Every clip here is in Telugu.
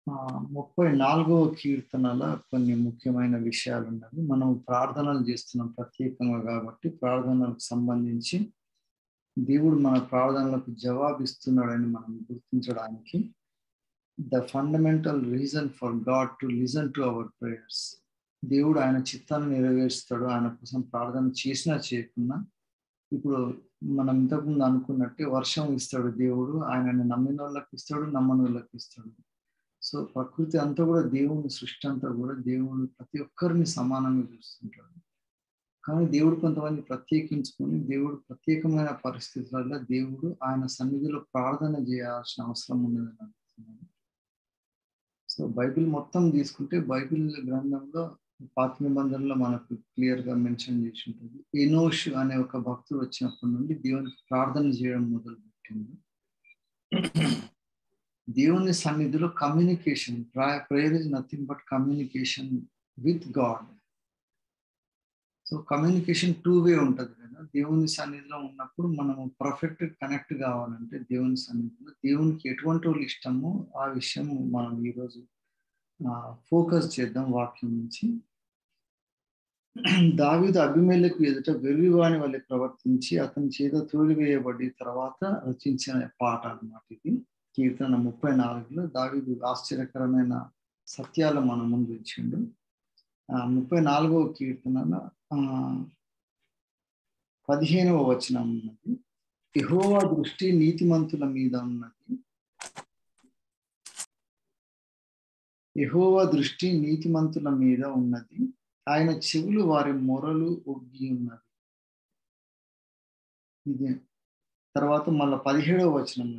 34వ కీర్తనల కొన్ని ముఖ్యమైన విషయాలు ఉన్నవి. మనం ప్రార్థనలు చేస్తున్నాం ప్రత్యేకంగా కాబట్టి ప్రార్థనలకు సంబంధించి దేవుడు మన ప్రార్థనలకు జవాబిస్తున్నాడని మనం గుర్తించడానికి the fundamental reason for God to listen to our prayers. దేవుడు ఆయన చిత్తాన్ని నెరవేరుస్తాడు. ఆయన కోసం ప్రార్థన చేసినా చేయకున్నా ఇప్పుడు మనం ఇంతకుముందు అనుకున్నట్టే వర్షం ఇస్తాడు దేవుడు. ఆయనని నమ్మిన వాళ్ళకి ఇస్తాడు, నమ్మని వాళ్ళకి ఇస్తాడు. సో ప్రకృతి అంతా కూడా దేవుని సృష్టి అంతా కూడా దేవుడు ప్రతి ఒక్కరిని సమానంగా చూస్తుంటాడు. కానీ దేవుడు కొంతమంది ప్రత్యేకించుకొని దేవుడు ప్రత్యేకమైన పరిస్థితులలో దేవుడు ఆయన సన్నిధిలో ప్రార్థన చేయాల్సిన అవసరం ఉన్నదని అనిపిస్తున్నాను. సో బైబిల్ మొత్తం తీసుకుంటే బైబిల్ గ్రంథంలో పాత నిబంధనలో మనకు క్లియర్ గా మెన్షన్ చేసి ఉంటుంది. ఎనోష్ అనే ఒక భక్తుడు వచ్చినప్పటి నుండి దేవునికి ప్రార్థన చేయడం మొదలు పెట్టింది. దేవుని సన్నిధిలో communication, prayer is nothing but communication with God. So communication 2 వే ఉంటుంది కదా. దేవుని సన్నిధిలో ఉన్నప్పుడు మనము పర్ఫెక్ట్ కనెక్ట్ కావాలంటే దేవుని సన్నిధిలో దేవునికి ఎటువంటి వాళ్ళు ఇష్టమో ఆ విషయం మనం ఈరోజు ఫోకస్ చేద్దాం వాక్యం నుంచి. దావీదు అబీమెలెకు ఎదుట వెర్రివాని వలె ప్రవర్తించి అతని చేత తోలివేయబడి తర్వాత రచించిన పాట అన్నమాట ఇది. కీర్తన 34లో దావీదు ఆశ్చర్యకరమైన సత్యాలు మన ముందు ఇచ్చిండు. 34వ కీర్తనలో 15వ వచనం ఉన్నది. యెహోవా దృష్టి నీతిమంతుల మీద ఉన్నది. యెహోవా దృష్టి నీతిమంతుల మీద ఉన్నది, ఆయన చెవులు వారి మొరలు ఒగ్గి ఉన్నది. ఇదే తర్వాత మళ్ళీ 17వ వచనం,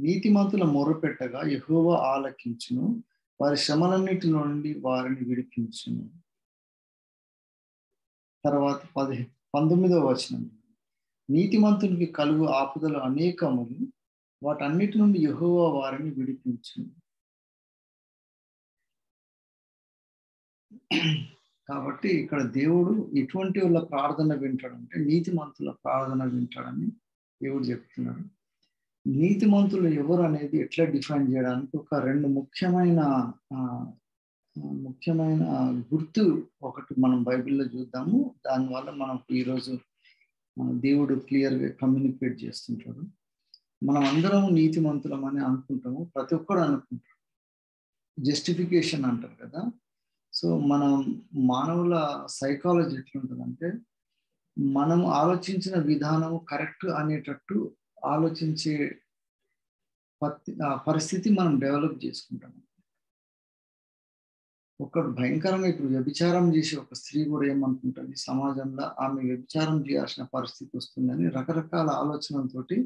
నీతిమంతుల మొర పెట్టగా యెహోవా ఆలకించును, వారి శ్రమలన్నిటి నుండి వారిని విడిపించును. తర్వాత 19వ వచనం, నీతిమంతునికి కలుగు ఆపదలు అనేకములు, వాటన్నిటి నుండి యెహోవా వారిని విడిపించును. కాబట్టి ఇక్కడ దేవుడు ఎటువంటి వాళ్ళ ప్రార్థన వింటాడంటే నీతిమంతుల ప్రార్థన వింటాడని దేవుడు చెప్తున్నాడు. నీతిమంతులు ఎవరు అనేది ఎట్లా డిఫైన్ చేయడానికి ఒక 2 ముఖ్యమైన గుర్తు ఒకటి మనం బైబిల్లో చూద్దాము. దానివల్ల మనకు ఈరోజు దేవుడు క్లియర్గా కమ్యూనికేట్ చేస్తుంటాడు. మనం అందరం నీతిమంతులం అని అనుకుంటాము, ప్రతి ఒక్కరు అనుకుంటారు. జస్టిఫికేషన్ అంటారు కదా. సో మనం మానవుల సైకాలజీ ఎట్లుంటుందంటే మనం ఆలోచించిన విధానం కరెక్ట్ అనేటట్టు ఆలోచించే పరిస్థితి మనం డెవలప్ చేసుకుంటాం. ఒకడు భయంకరంగా ఇప్పుడు వ్యభిచారం చేసి ఒక స్త్రీ కూడా ఏమనుకుంటుంది, సమాజంలో ఆమె వ్యభిచారం చేయాల్సిన పరిస్థితి వస్తుందని రకరకాల ఆలోచనలతోటి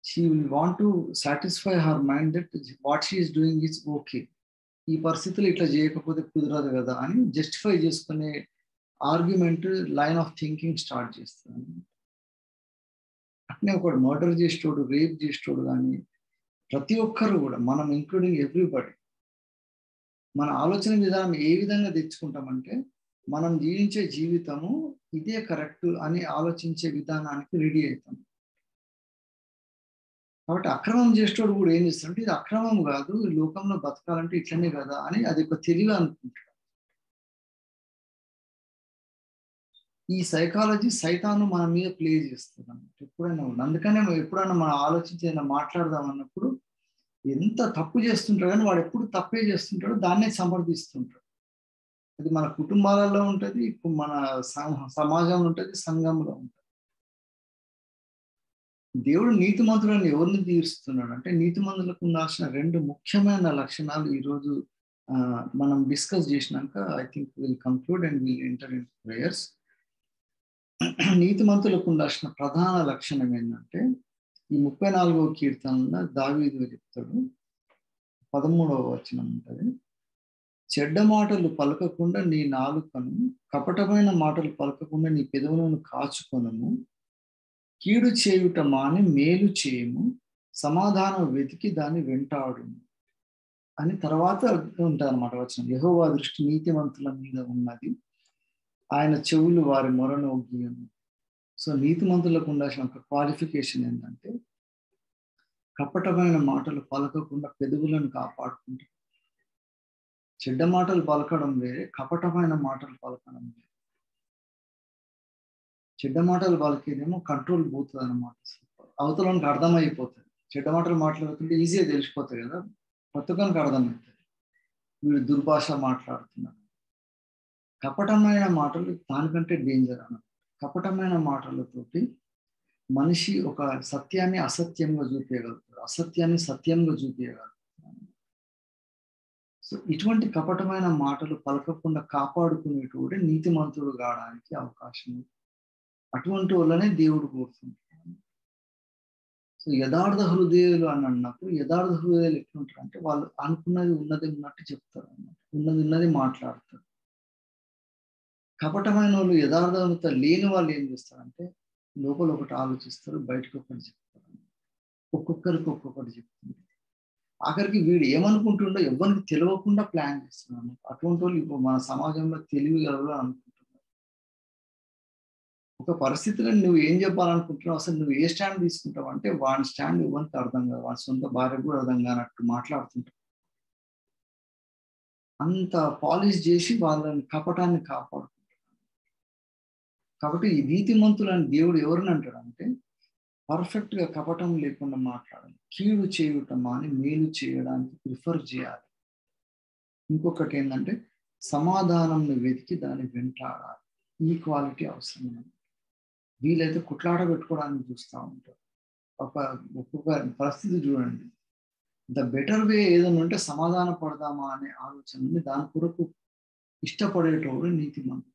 she will want to satisfy her mind that what she is doing is okay, ఈ పరిస్థితులు ఇట్లా చేయకపోతే కుదరదు కదా అని జస్టిఫై చేసుకునే argument line of thinking start చేస్తుంది. అట్నే ఒకడు మర్డర్ చేసేటోడు, రేప్ చేసేటోడు కానీ ప్రతి ఒక్కరు కూడా మనం ఇంక్లూడింగ్ ఎవ్రీబడి మన ఆలోచన విధానం ఏ విధంగా తెచ్చుకుంటామంటే మనం జీవించే జీవితము ఇదే కరెక్ట్ అని ఆలోచించే విధానానికి రెడీ అవుతాం. కాబట్టి అక్రమం చేసేటోడు కూడా ఏం చేస్తాడంటే ఇది అక్రమం కాదు, ఈ లోకంలో బతకాలంటే ఇట్లనే కదా అని అది ఒక తెలివి అనుకుంటాడు. ఈ సైకాలజీ సైతాను మన మీద ప్లే చేస్తుంది అన్నమాట ఎప్పుడైనా కూడా. అందుకనే ఎప్పుడైనా మనం ఆలోచించి ఏదైనా మాట్లాడదాం అన్నప్పుడు ఎంత తప్పు చేస్తుంటాడు కానీ వాడు ఎప్పుడు తప్పే చేస్తుంటాడు, దాన్నే సమర్థిస్తుంటాడు. అది మన కుటుంబాలలో ఉంటుంది, మన సమాజంలో ఉంటుంది, సంఘంలో ఉంటుంది. దేవుడు నీతిమంతులను ఎవరిని తీరుస్తున్నాడు అంటే నీతిమంతులకు ఉండాల్సిన 2 ముఖ్యమైన లక్షణాలు ఈరోజు మనం డిస్కస్ చేసినాక I think will conclude and will enter in prayers. నీతిమంతులకు ఉండాల్సిన ప్రధాన లక్షణం ఏంటంటే ఈ 34వ కీర్తనలో దావీదు చెప్తాడు, 13వ వచనం ఉంటుంది. చెడ్డ మాటలు పలకకుండా నీ నాలుకను, కపటమైన మాటలు పలకకుండా నీ పెదవులను కాచుకొనము, కీడు చేయుట మాని మేలు చేయము, సమాధానం వెతికి దాన్ని వెంటాడుము అని తర్వాత ఉంటుంది అన్నమాట వచనం. యెహోవా దృష్టి నీతిమంతుల మీద ఉన్నది, ఆయన చెవులు వారి మొరను ఒగ్గి ఉన్నది. సో నీతిమంతులకు ఉండాల్సిన ఒక క్వాలిఫికేషన్ ఏంటంటే కపటమైన మాటలు పలకకుండా పెదవులను కాపాడుకుంటారు. చెడ్డ మాటలు పలకడం వేరే, కపటమైన మాటలు పలకడం వేరే. చెడ్డ మాటలు పలికేదేమో కంట్రోల్ పోతుంది అన్నమాట. అవతలకి అర్థమైపోతుంది. చెడ్డ మాటలు మాట్లాడుతుంటే ఈజీగా తెలిసిపోతాయి కదా, కొత్తగానికి అర్థమవుతుంది వీడు దుర్భాష మాట్లాడుతున్నాడు. కపటమైన మాటలు దానికంటే డేంజర్ అన్నమాట. కపటమైన మాటలతోటి మనిషి ఒక సత్యాన్ని అసత్యంగా చూపించగలుగుతాడు, అసత్యాన్ని సత్యంగా చూపించగలుగుతాడు. సో ఇటువంటి కపటమైన మాటలు పలకకుండా కాపాడుకునేటోడే నీతిమంతుడు కావడానికి అవకాశం ఉంది. అటువంటి వాళ్ళనే దేవుడు కోరుతుంటాడు. సో యథార్థ హృదయాలు అని అన్నప్పుడు, యథార్థ హృదయాలు ఎట్లుంటారు అంటే వాళ్ళు అనుకున్నది ఉన్నది ఉన్నట్టు చెప్తారు అన్నమాట, ఉన్నది ఉన్నది మాట్లాడతారు. కపటమైన వాళ్ళు, యథార్థత లేని వాళ్ళు ఏం చేస్తారంటే లోపల ఒకటి ఆలోచిస్తారు, బయటకు ఒకటి చెప్తారు. ఒక్కొక్కరికి ఒక్కొక్కటి చెప్తుంది. ఆఖరికి వీడు ఏమనుకుంటుండో ఎవరికి తెలియకుండా ప్లాన్ చేస్తున్నాను. అటువంటి వాళ్ళు ఇప్పుడు మన సమాజంలో తెలివి గలరు అనుకుంటున్నారు. ఒక పరిస్థితిలో నువ్వు ఏం చెప్పాలనుకుంటున్నావు, అసలు నువ్వు ఏ స్టాండ్ తీసుకుంటావు అంటే వాడి స్టాండ్ ఎవరికి అర్థం కాదు, వాడి సొంత భార్య కూడా అర్థం కానట్టు మాట్లాడుతుంటావు. అంత పాలిష్ చేసి వాళ్ళని కపటాన్ని కాపాడుకుంటారు. కాబట్టి ఈ నీతిమంతులని దేవుడు ఎవరిని అంటాడంటే పర్ఫెక్ట్ గా కపటం లేకుండా మాట్లాడాలి, కీడు చేయటం అని మేలు చేయడానికి ప్రిఫర్ చేయాలి. ఇంకొకటి ఏంటంటే సమాధానంను వెతికి దాన్ని వెంటాడాలి. ఈ క్వాలిటీ అవసరం. వీలైతే కుట్లాట పెట్టుకోవడానికి చూస్తూ ఉంటారు. ఒక్కొక్క పరిస్థితి చూడండి, ద బెటర్ వే ఏదైనా ఉంటే సమాధాన పడదామా అనే ఆలోచన ఉంది. దాని కొరకు ఇష్టపడేటోడు నీతిమంతుడు.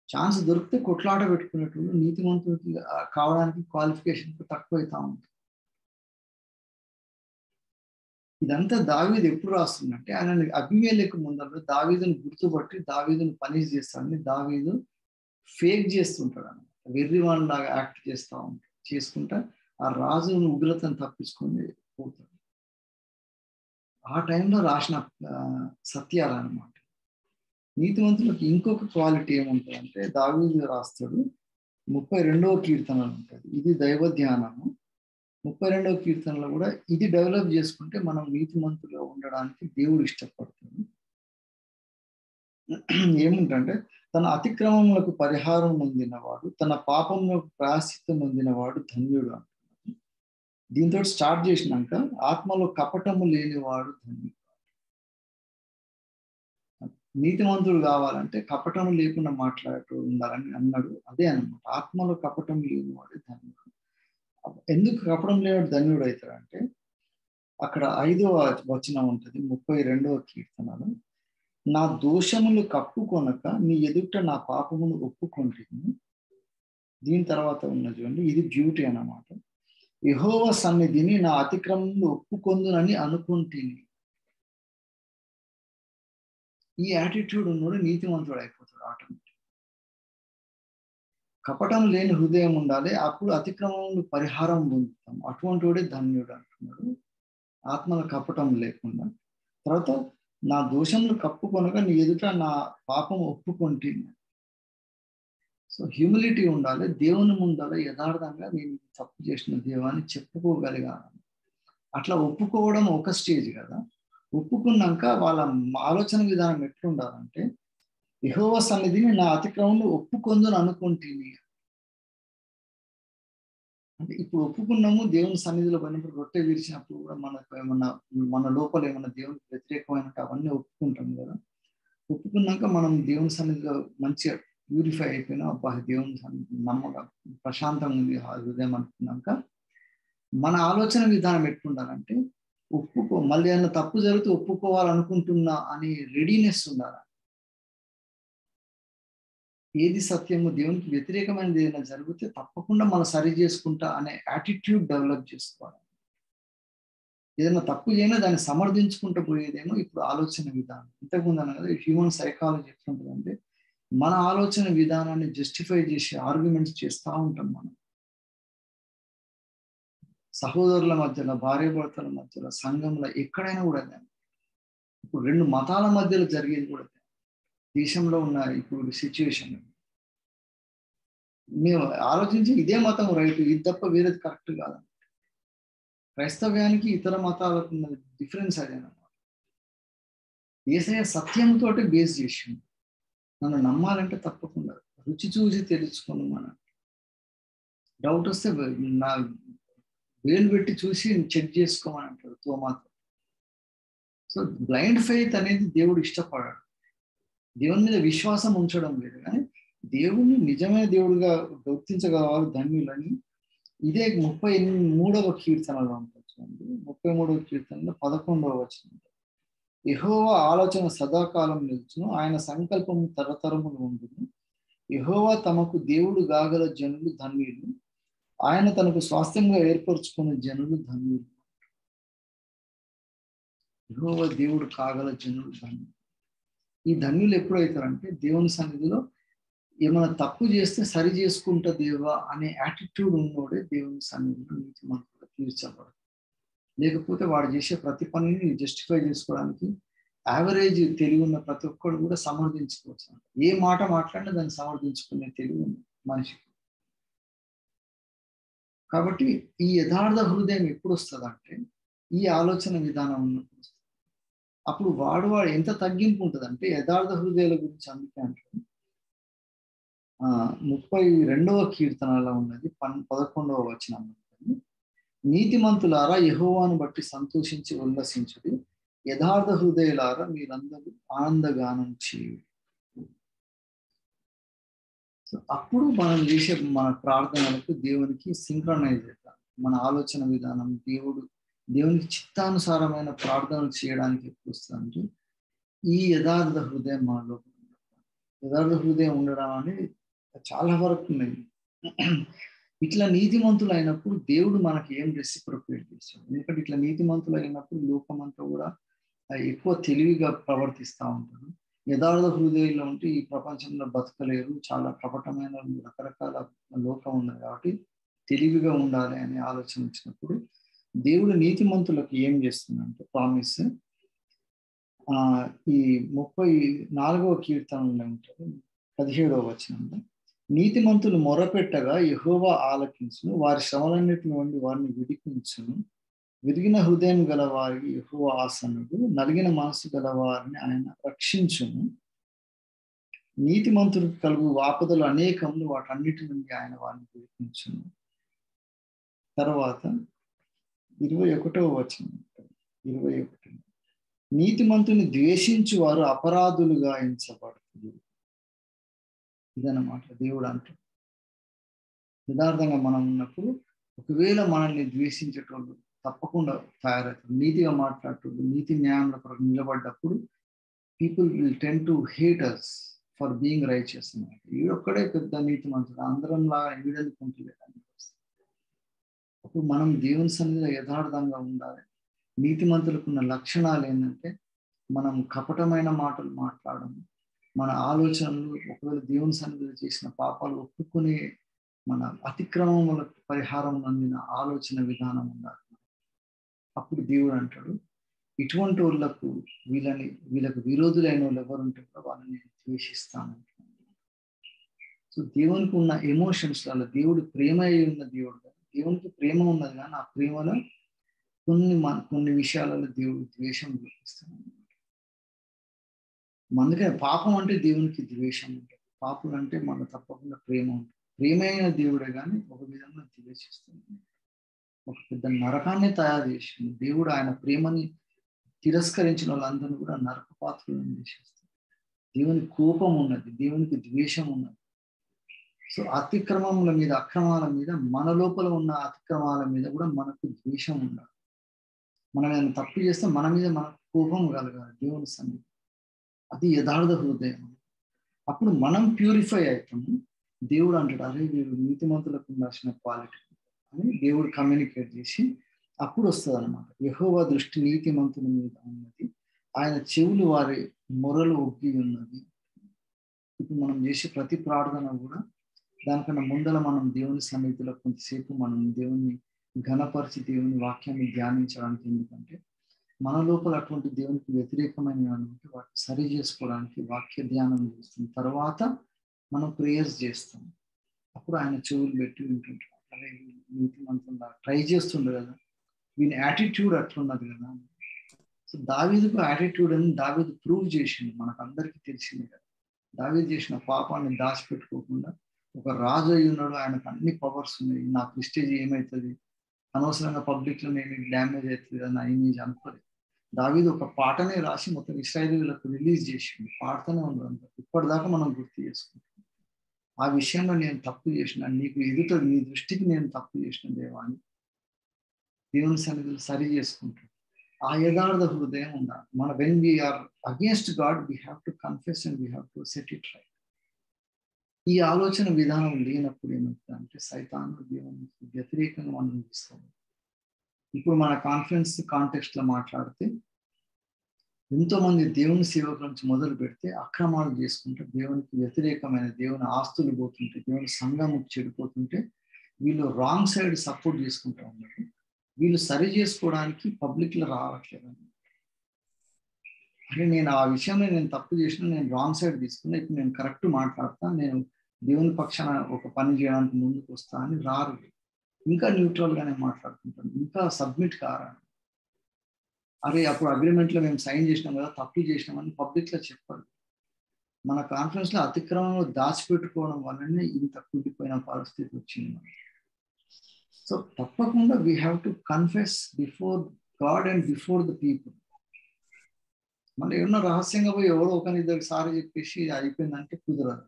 ఛాన్స్ దొరికితే కొట్లాట పెట్టుకునేటోళ్ళు నీతిమంతుడికి కావడానికి క్వాలిఫికేషన్ తక్కువ అవుతా ఉంటుంది. ఇదంతా దావీదు ఎప్పుడు రాస్తుందంటే ఆయన అబీమెలెకు ముందర దావీదుని గుర్తుపట్టి దావీదుని పనిష్ చేస్తాడని దావీదు ఫేక్ చేస్తుంటాడు అన్నమాట. వెర్రివాన్ లాగా యాక్ట్ చేస్తూ ఉంటాడు, చేసుకుంటా ఆ రాజుని ఉగ్రతను తప్పించుకొని పోతాడు. ఆ టైంలో రాసిన సత్యాలు అన్నమాట. నీతివంతులకు ఇంకొక క్వాలిటీ ఏముంటుందంటే దావీదు రాస్తాడు 32వ కీర్తనలు ఉంటుంది, ఇది దైవ ధ్యానము. 32వ కీర్తనలో కూడా ఇది డెవలప్ చేసుకుంటే మనం నీతిమంతులుగా ఉండడానికి దేవుడు ఇష్టపడతాడు. ఏముంటంటే తన అతిక్రమములకు పరిహారం నొందినవాడు, తన పాపములకు ప్రాయశ్చిత్తం నొందినవాడు ధన్యుడు అంటున్నాడు. దీంతో స్టార్ట్ చేసినాక ఆత్మలో కపటము లేనివాడు ధన్యుడు. నీతిమంతుడు కావాలంటే కపటం లేకుండా మాట్లాడుతూ ఉండాలని అన్నాడు. అదే అన్నమాట, ఆత్మలో కపటం లేనివాడు ధన్యుడు. ఎందుకు కపటం లేనివాడు ధన్యుడు అవుతాడంటే అక్కడ 5వ వచనం ఉంటుంది 32వ కీర్తనలో, నా దోషములు కప్పుకొనక నీ ఎదుట నా పాపమును ఒప్పుకొంటిని. దీని తర్వాత ఉన్న చూడండి, ఇది బ్యూటీ అన్నమాట. యెహోవా సన్నిధిని నా అతిక్రమములు ఒప్పుకొందునని అనుకుంటుని. ఈ యాటిట్యూడ్ ఉన్నోడు నీతిమంతుడు అయిపోతాడు ఆటోమేటిక్. కపటం లేని హృదయం ఉండాలి, అప్పుడు అతిక్రమములు పరిహారం పొందుతాం. అటువంటి వాడే ధన్యుడు అంటున్నాడు, ఆత్మల కపటం లేకుండా. తర్వాత నా దోషములు కప్పుకొనగా నీ ఎదుట నా పాపం ఒప్పుకొంటి. సో హ్యూమిలిటీ ఉండాలి, దేవుని ముందర యథార్థంగా నేను తప్పు చేసిన దేవాన్ని చెప్పుకోగలిగాను. అట్లా ఒప్పుకోవడం ఒక స్టేజ్ కదా. ఒప్పుకున్నాక వాళ్ళ ఆలోచన విధానం ఎట్లుండాలంటే యెహోవా సన్నిధిని నా అతిక్రమంలో ఒప్పుకొందుని అనుకుంటుని. అంటే ఇప్పుడు ఒప్పుకున్నాము, దేవుని సన్నిధిలో పోయినప్పుడు రొట్టె విరిచినప్పుడు కూడా మనకు ఏమన్నా మన లోపల ఏమన్నా దేవునికి వ్యతిరేకమైనట్టు అవన్నీ ఒప్పుకుంటాం కదా. ఒప్పుకున్నాక మనం దేవుని సన్నిధిలో మంచిగా ప్యూరిఫై అయిపోయినా, అబ్బా దేవుని సన్నిధి నమ్మకం ప్రశాంతంగా ఉంది హృదయం అనుకున్నాక మన ఆలోచన విధానం ఎట్లుండాలంటే మళ్ళీ ఏదైనా తప్పు జరిగితే ఒప్పుకోవాలనుకుంటున్నా అనే రెడీనెస్ ఉండాలి. ఏది సత్యము, దేవునికి వ్యతిరేకమైనది ఏదైనా జరిగితే తప్పకుండా మనం సరి చేసుకుంటా అనే యాటిట్యూడ్ డెవలప్ చేసుకోవాలి. ఏదైనా తప్పు చేయనా దాన్ని సమర్థించుకుంటూ పోయేదేమో ఇప్పుడు ఆలోచన విధానం. ఇంతకుముందు అన్న కదా హ్యూమన్ సైకాలజీ ఎట్లుంటుందంటే మన ఆలోచన విధానాన్ని జస్టిఫై చేసి ఆర్గ్యుమెంట్స్ చేస్తూ ఉంటాం. మనం సహోదరుల మధ్యలో, భార్యాభర్తల మధ్యలో, సంఘంలో ఎక్కడైనా కూడా ఇప్పుడు 2 మతాల మధ్యలో జరిగేది కూడా దేశంలో ఉన్న ఇప్పుడు సిచ్యువేషన్. మేము ఆలోచించి ఇదే మతం రైట్, ఇది తప్ప వేరేది కరెక్ట్ కాదు. క్రైస్తవ్యానికి ఇతర మతాలకు ఉన్న డిఫరెన్స్ అదేనమాట. యేసయ్య సత్యంతో బేస్ చేసిండు. నన్ను నమ్మాలంటే తప్పకుండా రుచి చూసి తెలుసుకుని మనం డౌట్ వస్తే నా వేలు పెట్టి చూసి చెక్ చేసుకోమని అంటాడు తోమాతో. సో బ్లైండ్ ఫెయిత్ అనేది దేవుడు ఇష్టపడాడు. దేవుని మీద విశ్వాసం ఉంచడం లేదు, కానీ దేవుణ్ణి నిజమైన దేవుడిగా గుర్తించగలవారు ధన్యులని ఇదే 33వ కీర్తనలో ఉంటుంది. 33వ కీర్తనలో 11వ వచనం, యెహోవా ఆలోచన సదాకాలం నిలుచును, ఆయన సంకల్పము తరతరములు ఉండును. యెహోవా తమకు దేవుడు గాగల జనులు ధన్యులు, ఆయన తనకు స్వాస్థ్యంగా ఏర్పరచుకున్న జనులు ధన్యులు. యెహోవా దేవుడు కాగల జనులు ధన్యులు. ఈ ధన్యులు ఎప్పుడైతారంటే దేవుని సన్నిధిలో ఏమైనా తప్పు చేస్తే సరి చేసుకుంటా దేవా అనే యాటిట్యూడ్ ఉన్నోడే దేవుని సన్నిధిలో నీతిమంతుడుగా తీర్చబడదు. లేకపోతే వాడు చేసే ప్రతి పనిని జస్టిఫై చేసుకోవడానికి యావరేజ్ తెలివి ఉన్న ప్రతి ఒక్కడు కూడా సమర్థించుకోవచ్చు. ఏ మాట మాట్లాడినా దాన్ని సమర్థించుకునే తెలివి ఉంది మనిషికి. కాబట్టి ఈ యథార్థ హృదయం ఎప్పుడు వస్తుంది అంటే ఈ ఆలోచన విధానం ఉన్నప్పుడు వస్తుంది. అప్పుడు వాడు ఎంత తగ్గింపు ఉంటుంది అంటే యథార్థ హృదయాల గురించి అందుకే అంటారు 32వ కీర్తనలో ఉన్నది 11వ వచనం, నీతిమంతులారా యెహోవాను బట్టి సంతోషించి ఉల్లసించుడి, యథార్థ హృదయులారా మీరందరూ ఆనందగానం చేయుడి. సో అప్పుడు మనం చేసే మన ప్రార్థనలకు దేవునికి సింక్రనైజ్ అవుతాం. మన ఆలోచన విధానం దేవునికి చిత్తానుసారమైన ప్రార్థనలు చేయడానికి ఎప్పుడు వస్తుందంటే ఈ యథార్థ హృదయం మనలో. యథార్థ హృదయం ఉండడం అనేది చాలా వరకు ఉన్నాయి. ఇట్లా నీతిమంతులు అయినప్పుడు దేవుడు మనకి ఏం రెసిప్రొకేట్ చేస్తాడు. ఎందుకంటే ఇట్లా నీతిమంతులు అయినప్పుడు లోకమంతా కూడా ఎక్కువ తెలివిగా ప్రవర్తిస్తూ ఉంటారు. యథార్థ హృదయంలో ఉంటే ఈ ప్రపంచంలో బతకలేరు, చాలా కపటమైన రకరకాల లోకం ఉంది కాబట్టి తెలివిగా ఉండాలి అనే ఆలోచన వచ్చినప్పుడు దేవుడు నీతిమంతులకు ఏం చేస్తుందంటే ప్రామిస్ ఈ 34వ కీర్తనలో ఉంటుంది 17వ వచనంలో, నీతిమంతులు మొరపెట్టగా యెహోవా ఆలకించును, వారి శ్రమలన్నిటి నుండి వారిని విడిపించును. విరిగిన హృదయం గల వారికి యెహోవా ఆసన్నుడు, నలిగిన మనసు గల వారిని ఆయన రక్షించును. నీతిమంతులకు కలుగు ఆపదలు అనేకములు, వాటన్నిటి నుండి ఆయన వారిని విడిపించును. తర్వాత 21వ వచనం 21, నీతిమంతుని ద్వేషించు వారు అపరాధులుగా ఎంచబడుతుంది. ఇదన్నమాట దేవుడు అంటే. యథార్థంగా మనం ఉన్నప్పుడు ఒకవేళ మనల్ని ద్వేషించేటోళ్ళు తప్పకుండా తయారవుతారు. నీతిగా మాట్లాడేటోళ్ళు నీతి న్యాయంలో కొరకు నిలబడ్డప్పుడు people will tend to hate us for being righteous అన్నమాట. ఈడొక్కడే పెద్ద నీతిమంతుడు, అందరం లాగా ఈడనుకుంటలేదు. అప్పుడు మనం దేవుని సన్నిధిలో యథార్థంగా ఉండాలి. నీతిమంతులకున్న లక్షణాలు ఏంటంటే మనం కపటమైన మాటలు మాట్లాడము, మన ఆలోచనలు ఒకవేళ దేవుని సన్నిధిలో చేసిన పాపాలు ఒప్పుకునే మన అతిక్రమములకు పరిహారం అందిన ఆలోచన విధానం ఉండాలి. అప్పుడు దేవుడు అంటాడు ఇటువంటి వాళ్ళకు వీళ్ళకు విరోధులైన వాళ్ళు ఎవరు ఉంటారో వాళ్ళని నేను ద్వేషిస్తాను. సో దేవునికి ఉన్న ఎమోషన్స్ వల్ల దేవుడు ప్రేమ అయి ఉన్న దేవుడు కదా. దేవునికి ప్రేమ ఉన్నది కానీ ఆ ప్రేమలో కొన్ని విషయాలలో దేవుడు ద్వేషం చూపిస్తాడు. అందుకని పాపం అంటే దేవునికి ద్వేషం ఉంటుంది, పాపులు అంటే మన తప్పకుండా ప్రేమ ఉంటుంది. ప్రేమ అయిన దేవుడే కానీ ఒక విధంగా ద్వేషిస్తుంది. ఒక పెద్ద నరకాన్ని తయారు చేసింది దేవుడు. ఆయన ప్రేమని తిరస్కరించిన వాళ్ళందరినీ కూడా నరకపాత్రులను చేసేస్తారు. దేవుని కోపం ఉన్నది, దేవునికి ద్వేషం ఉన్నది. సో అతిక్రమముల మీద అక్రమాల మీద మన లోపల ఉన్న అతిక్రమాల మీద కూడా మనకు ద్వేషం ఉండాలి. మనం ఏమైనా తప్పు చేస్తే మన మీద మనకు కోపం కలగాలి దేవుని సన్నిధి. అది యథార్థ హృదయం. అప్పుడు మనం ప్యూరిఫై అవుతాము. దేవుడు అంటాడు అరే వీరు నీతిమంతులకు ఉండాల్సిన క్వాలిటీ అని దేవుడు కమ్యూనికేట్ చేసి అప్పుడు వస్తుంది అనమాట. యెహోవా దృష్టి నీతిమంతుల మీద ఉన్నది, ఆయన చెవులు వారి మొరలు ఒగ్గి ఉన్నది. ఇప్పుడు మనం చేసే ప్రతి ప్రార్థన కూడా దానికన్నా ముందర మనం దేవుని సన్నిధిలో కొంతసేపు మనం దేవుని ఘనపరిచి దేవుని వాక్యాన్ని ధ్యానించడానికి. ఎందుకంటే మన లోపల అటువంటి దేవునికి వ్యతిరేకమైన ఉంటే వాటిని సరి చేసుకోవడానికి వాక్య ధ్యానం చేస్తాం. తర్వాత మనం ప్రేయర్స్ చేస్తాం. అప్పుడు ఆయన చెవులు పెట్టి వింటుంటాం. అరే నీతిమంతులా ట్రై చేస్తుండే కదా, వీని యాటిట్యూడ్ అట్లున్నది కదా. సో దావీదుకు యాటిట్యూడ్ అని దావీదు ప్రూవ్ చేసింది, మనకు అందరికీ తెలిసింది కదా. దావీదు చేసిన పాపాన్ని దాచిపెట్టుకోకుండా ఒక రాజు అయి ఉన్నాడు, ఆయనకు అన్ని పవర్స్ ఉన్నాయి, నా ప్రెస్టేజ్ ఏమవుతుంది, అనవసరంగా పబ్లిక్ లో నేను డ్యామేజ్ అవుతుంది అని నా ఇమేజ్ అనుకోలేదు. దావీదు ఒక పాటనే రాసి మొత్తం ఇశ్రాయేలీయులకు రిలీజ్ చేసింది, పాడుతూనే ఉన్నాడు. ఇప్పటిదాకా మనం గుర్తు చేసుకుంటాం, ఆ విషయంలో నేను తప్పు చేసిన, నీకు ఎదుట నీ దృష్టికి నేను తప్పు చేసిన దేవా అని దేవుని సన్నిధిలో సరి చేసుకుంటాం. ఆ యథార్థ హృదయం ఉండాలి. మన when we're against God we have to confess and we have to set it right. ఈ ఆలోచన విధానం లేనప్పుడు ఏమవుతుందంటే సైతాను దేవునికి వ్యతిరేకంగా మనం ఇస్తాం. ఇప్పుడు మన కాన్ఫరెన్స్ కాంటెక్స్ట్ లో మాట్లాడితే ఎంతో మంది దేవుని సేవకుల నుంచి మొదలు పెడితే అక్రమాలు చేసుకుంటే, దేవునికి వ్యతిరేకమైన దేవుని ఆస్తులు పోతుంటే, దేవుని సంఘం చెడిపోతుంటే వీళ్ళు రాంగ్ సైడ్ సపోర్ట్ చేసుకుంటూ ఉన్నారు. వీళ్ళు సరి చేసుకోవడానికి పబ్లిక్ లో రావట్లేదు. అంటే నేను ఆ విషయంలో నేను తప్పు చేసిన, నేను రాంగ్ సైడ్ తీసుకున్నా, ఇప్పుడు నేను కరెక్ట్ మాట్లాడతా, నేను దేవుని పక్షాన ఒక పని చేయడానికి ముందుకు వస్తా అని రారు. ఇంకా న్యూట్రల్ గానే మాట్లాడుకుంటాను, ఇంకా సబ్మిట్ కారా. అరే అప్పుడు అగ్రిమెంట్ లో మేము సైన్ చేసినాం కదా, తప్పు చేసినామని పబ్లిక్ లో చెప్పాలి. మన కాన్ఫరెన్స్ లో అతిక్రమంలో దాచిపెట్టుకోవడం వల్లనే ఇంత కూలిపోయిన పరిస్థితి వచ్చింది. సో తప్పకుండా we have to confess before God and before the people. మళ్ళీ ఏమన్నా రహస్యంగా పోయి ఎవరో ఒకరిద్దరికి సారి చెప్పేసి అయిపోయిందంటే కుదరదు.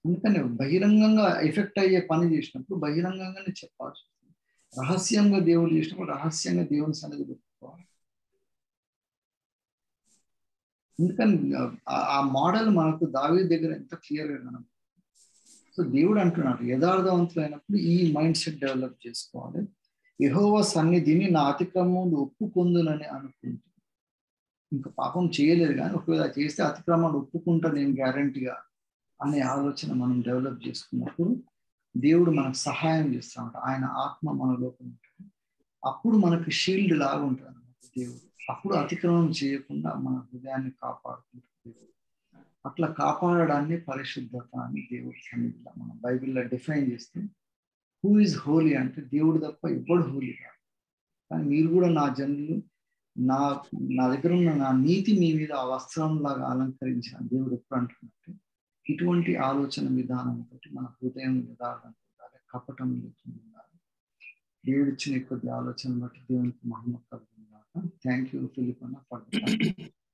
అందుకని బహిరంగంగా ఎఫెక్ట్ అయ్యే పని చేసినప్పుడు బహిరంగంగానే చెప్పాల్సి వస్తుంది. రహస్యంగా దేవుడు చేసినప్పుడు రహస్యంగా దేవుని సన్నిధి పెట్టుకోవాలి. అందుకని ఆ మోడల్ మనకు దావీదు దగ్గర ఎంత క్లియర్గా మనం. సో దేవుడు అంటున్నాడు యథార్థవంతులైనప్పుడు ఈ మైండ్ సెట్ డెవలప్ చేసుకోవాలి. యెహోవా సన్నిధిని నా అతిక్రమములు ఒప్పుకొందునని అనుకుంటుంది. ఇంకా పాపం చేయలేదు, కానీ ఒకవేళ చేస్తే అతిక్రమాలు ఒప్పుకుంటా నేను గ్యారంటీగా అనే ఆలోచన మనం డెవలప్ చేసుకున్నప్పుడు దేవుడు మనకు సహాయం చేస్తూ ఉంటాడు. ఆయన ఆత్మ మనలోకి ఉంటుంది. అప్పుడు మనకు షీల్డ్ లాగా ఉంటుంది అన్నమాట దేవుడు. అప్పుడు అతిక్రమం చేయకుండా మన హృదయాన్ని కాపాడుకుంటాడు దేవుడు. అట్లా కాపాడడాన్ని పరిశుద్ధత అని దేవుడి సన్నిధిలో మనం బైబిల్లో డిఫైన్ చేస్తే, హూ ఈజ్ హోలీ అంటే దేవుడు తప్ప ఎవ్వడు హోలీ కాదు. కానీ మీరు కూడా నా జనులు, నా నా దగ్గర ఉన్న నా నీతి మీ మీద ఆ వస్త్రంలాగా అలంకరించిన దేవుడు ఎప్పుడు అంటున్నట్టు ఇటువంటి ఆలోచన విధానంతో మన హృదయం యథార్థంగా ఉండాలి, కపటం లేకుండా ఉండాలి. దేవుడు ఇచ్చిన కొద్ది ఆలోచన బట్టి దేవునికి మహిమ కలుగుతుంది. థ్యాంక్ యూ ఫిలిప్ అన్న ఫర్